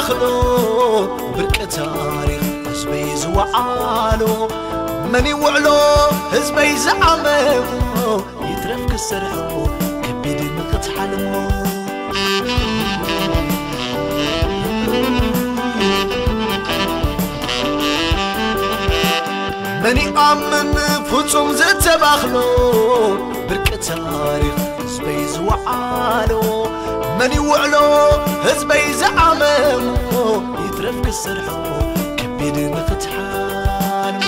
زتباخلو بركة تاريخ حزبي زوعالو من يوعلو حزبي زعممو يترف كسرحو كبيد نقط حلمو من يأمن فوتهم زتباخلو بركة تاريخ حزبي زوعالو من يوعلو حزبي زعممو يترف كسرحو كبيد نقط حلمو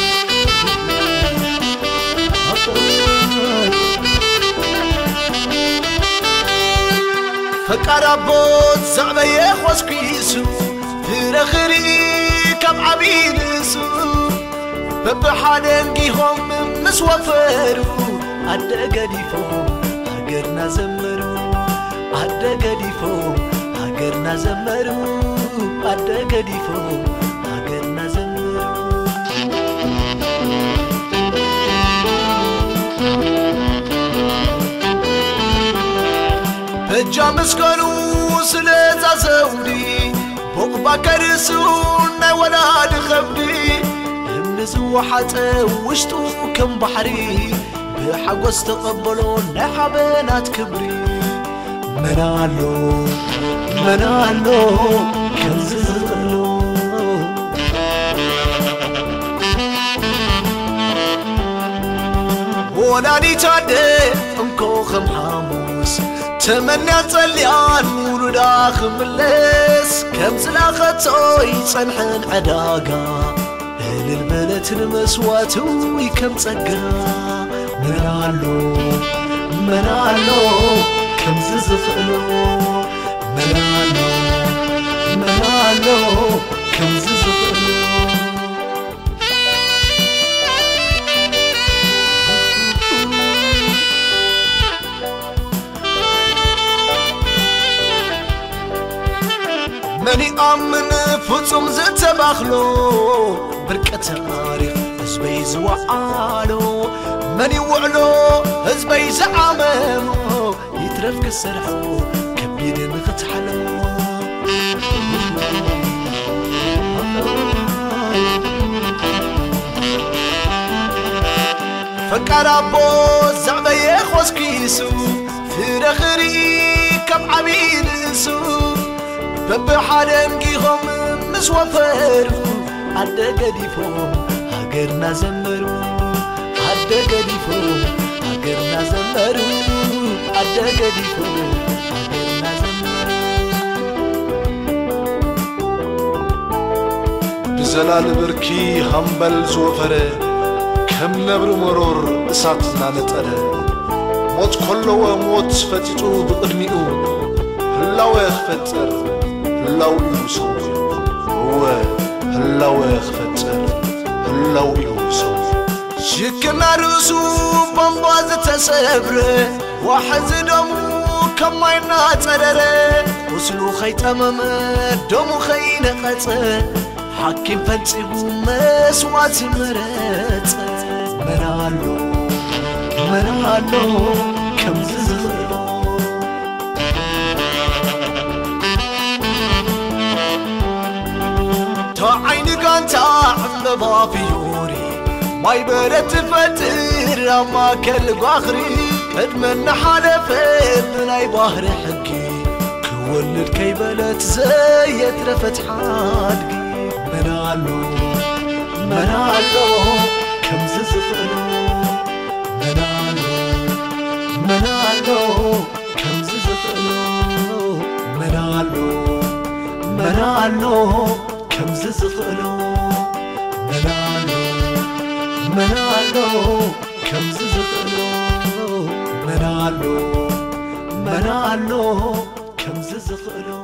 فكربوت زعبي خوسكيسو فرخري كم عبيدسو ببحادن جيهم مسوفرو عدا قديفو هاجرنا زمرو عدا قديفو هاجرنا زمرو عدا قديفو هاجرنا زمرو بجامس كانوا سلطة زودي بقبا كرسونا ولا دخبدي همزو حتى وشتو كم بحري بحقوس تقبلون نحبنات كبري منالو كنززلو وناني تادي انكو خم حاموس تمنى طليان ولدا خملس كم زلاختوي صنحن عداقا اهل البلد المسواتوي كم صقا منالو كم ززفلو منالو كم ززفلو من يأمن فوتهم زتباخلو بركة تاريخ حزبي زوعالو من يوعلو حزبي زعممو يترف كسرحو كبيد نقط حلمو فكربو زعبي خوسكيسو فرخري كم عبيدسو ببحادن جيهم مسوفرو عدا قديفو هاجرنا زمرو عدا قديفو هاجرنا زمرو عدا قديفو هاجرنا زمرو بزلال بركي همبل زوفره كم نبر مرور اساتنا نطره موت كله موت فتيتو بقدميو هلاو يخفتر هلاو يوسو هو هلاو يخفتر هلاو يوسو شكنا رسو بمباز تسبره وحز دمو كما يناتره وسلو خيط امامه دمو خين قطه حكيم فتيبو مسوات مرت منالو كم ززلو عيني كانت عمبا في يوري ما يبرد فتر اما كل باخري اتمنى حلفت من اي بحر حقي كولد كيبلت زي اترفت حادقي منالو كم ززفلو منالو كم ززفلو منالو كم ززفلو منالو كم ززفلو منالو كم ززفلو